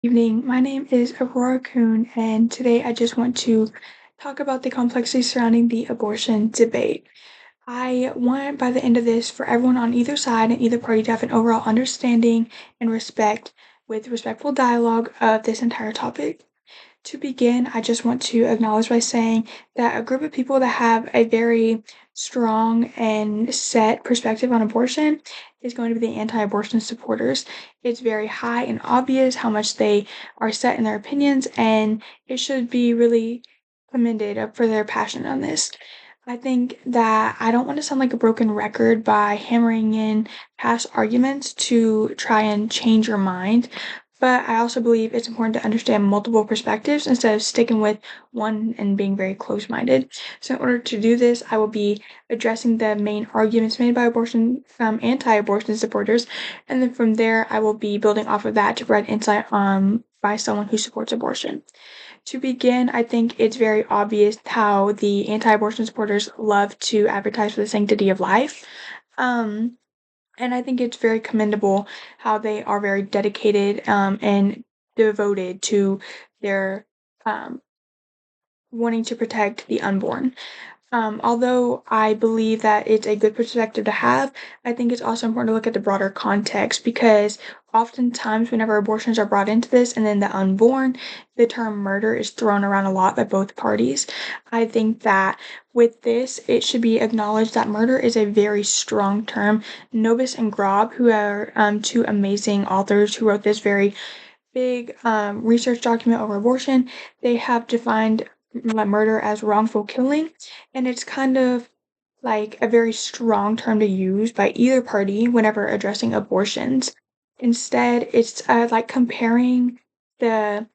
Evening. My name is Aurora Kuhn, and today I just want to talk about the complexity surrounding the abortion debate. I want, by the end of this, for everyone on either side and either party to have an overall understanding and respect with respectful dialogue of this entire topic. To begin, I just want to acknowledge by saying that a group of people that have a very strong and set perspective on abortion is going to be the anti abortion supporters. It's very high and obvious how much they are set in their opinions, and it should be really commended for their passion on this. I think that I don't want to sound like a broken record by hammering in past arguments to try and change your mind, but I also believe it's important to understand multiple perspectives instead of sticking with one and being very close minded. So, in order to do this, I will be addressing the main arguments made by anti abortion supporters, and then from there, I will be building off of that to provide insight by someone who supports abortion. To begin, I think it's very obvious how the anti abortion supporters love to advertise for the sanctity of life. Um, and I think it's very commendable how they are very dedicated and devoted to their um, wanting to protect the unborn. Although I believe that it's a good perspective to have, I think it's also important to look at the broader context because oftentimes, whenever abortions are brought into this and then the unborn, the term murder is thrown around a lot by both parties. I think that with this, it should be acknowledged that murder is a very strong term. Nobis and Grob, who are two amazing authors who wrote this very big research document over abortion, they have defined murder as wrongful killing, and it's kind of like a very strong term to use by either party whenever addressing abortions. Instead, it's like comparing the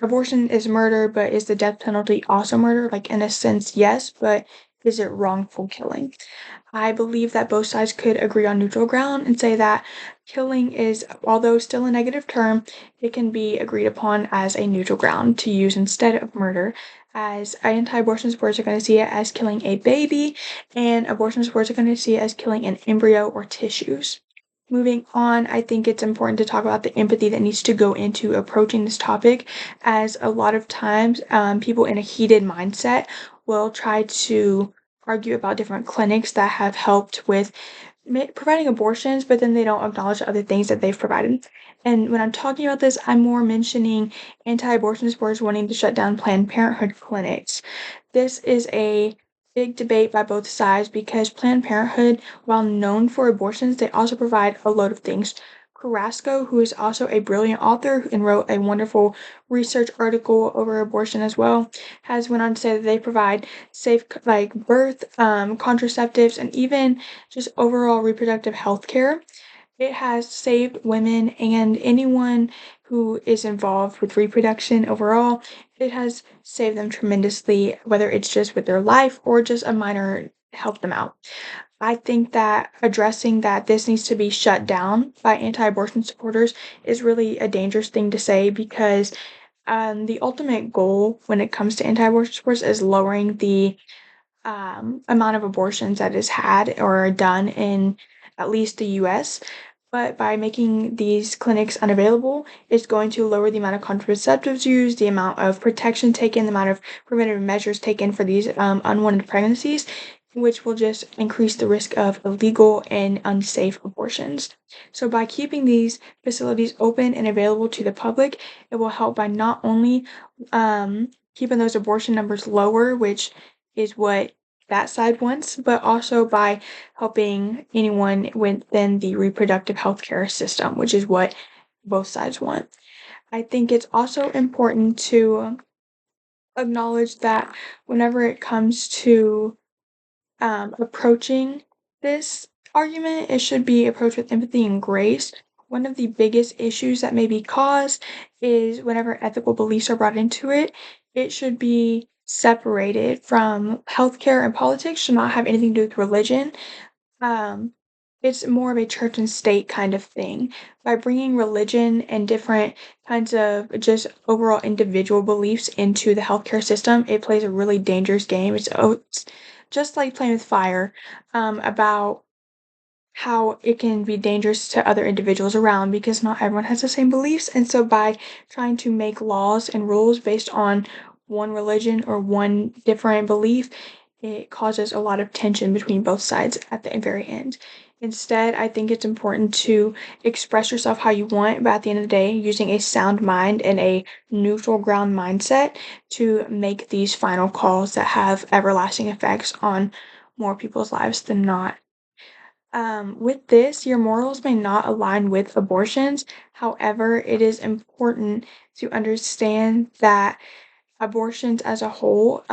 abortion is murder, but is the death penalty also murder? Like, in a sense, yes, but is it wrongful killing? I believe that both sides could agree on neutral ground and say that killing is, although still a negative term, it can be agreed upon as a neutral ground to use instead of murder, as anti abortion supporters are going to see it as killing a baby, and abortion supporters are going to see it as killing an embryo or tissues. Moving on, I think it's important to talk about the empathy that needs to go into approaching this topic, as a lot of times people in a heated mindset will try to argue about different clinics that have helped with providing abortions, but then they don't acknowledge other things that they've provided. And when I'm talking about this, I'm more mentioning anti abortion supporters wanting to shut down Planned Parenthood clinics. This is a big debate by both sides because Planned Parenthood, while known for abortions, they also provide a load of things. Carrasco, who is also a brilliant author and wrote a wonderful research article over abortion as well, has went on to say that they provide safe like birth, contraceptives, and even just overall reproductive health care. It has saved women and anyone who is involved with reproduction overall. It has saved them tremendously, whether it's just with their life or just a minor help them out. I think that addressing that this needs to be shut down by anti abortion supporters is really a dangerous thing to say because the ultimate goal when it comes to anti abortion supporters is lowering the amount of abortions that is had or done in at least the US. But by making these clinics unavailable, it's going to lower the amount of contraceptives used, the amount of protection taken, the amount of preventative measures taken for these unwanted pregnancies, which will just increase the risk of illegal and unsafe abortions. So, by keeping these facilities open and available to the public, it will help by not only keeping those abortion numbers lower, which is what that side wants, but also by helping anyone within the reproductive healthcare system, which is what both sides want. I think it's also important to acknowledge that whenever it comes to approaching this argument, it should be approached with empathy and grace. One of the biggest issues that may be caused is whenever ethical beliefs are brought into it, it should be separated from healthcare and politics, should not have anything to do with religion. Um, it's more of a church and state kind of thing. By bringing religion and different kinds of just overall individual beliefs into the healthcare system, it plays a really dangerous game. It's just like playing with fire about how it can be dangerous to other individuals around because not everyone has the same beliefs. And so by trying to make laws and rules based on one religion or one different belief, it causes a lot of tension between both sides at the very end. Instead, I think it's important to express yourself how you want, but at the end of the day, using a sound mind and a neutral ground mindset to make these final calls that have everlasting effects on more people's lives than not. With this, your morals may not align with abortions. However, it is important to understand that abortions as a whole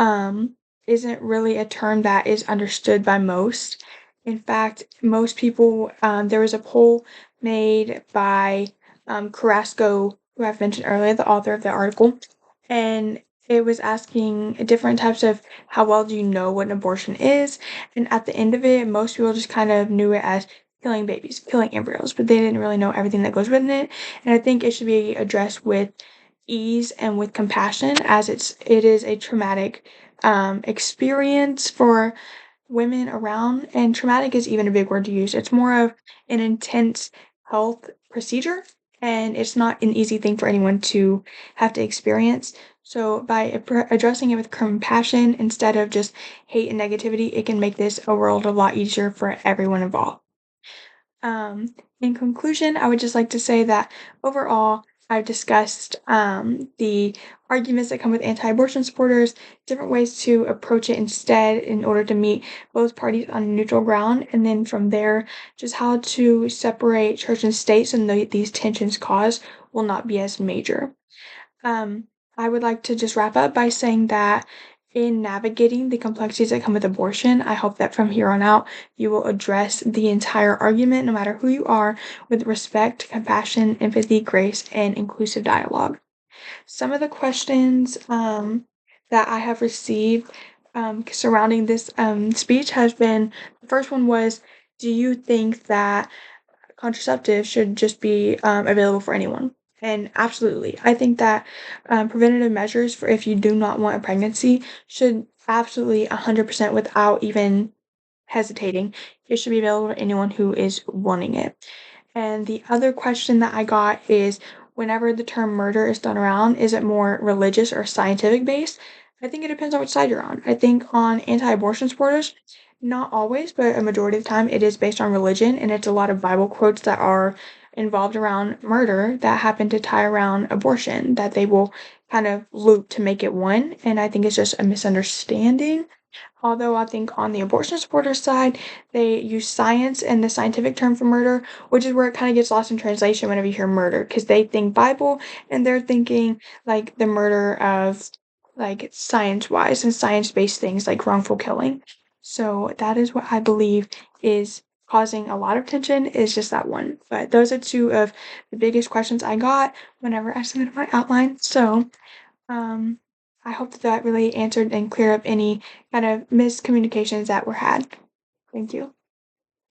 isn't really a term that is understood by most. In fact, most people, there was a poll made by Carrasco, who I've mentioned earlier, the author of the article, and it was asking different types of how well do you know what an abortion is. And at the end of it, most people just kind of knew it as killing babies, killing embryos, but they didn't really know everything that goes with it. And I think it should be addressed with ease and with compassion as it is a traumatic experience for women around, and traumatic is even a big word to use. It's more of an intense health procedure, and it's not an easy thing for anyone to have to experience. So by addressing it with compassion instead of just hate and negativity, it can make this a world a lot easier for everyone involved. In conclusion, I would just like to say that overall, I've discussed the arguments that come with anti abortion supporters, different ways to approach it instead in order to meet both parties on neutral ground, and then from there, just how to separate church and state so these tensions caused will not be as major. Um, I would like to just wrap up by saying that in navigating the complexities that come with abortion, I hope that from here on out, you will address the entire argument, no matter who you are, with respect, compassion, empathy, grace, and inclusive dialogue. Some of the questions that I have received surrounding this speech has been the first one was, do you think that contraceptives should just be available for anyone? And absolutely. I think that preventative measures for if you do not want a pregnancy should absolutely 100% without even hesitating. It should be available to anyone who is wanting it. And the other question that I got is whenever the term murder is thrown around, is it more religious or scientific based? I think it depends on which side you're on. I think on anti abortion supporters, not always, but a majority of the time, it is based on religion, and it's a lot of Bible quotes that are involved around murder that happen to tie around abortion that they will kind of loop to make it one. And I think it's just a misunderstanding. Although I think on the abortion supporter side, they use science and the scientific term for murder, which is where it kind of gets lost in translation whenever you hear murder, because they think Bible and they're thinking like the murder of like science wise and science based things like wrongful killing. So that is what I believe is causing a lot of tension is just that one. But those are two of the biggest questions I got whenever I submitted my outline. So um, I hope that that really answered and cleared up any kind of miscommunications that were had. Thank you.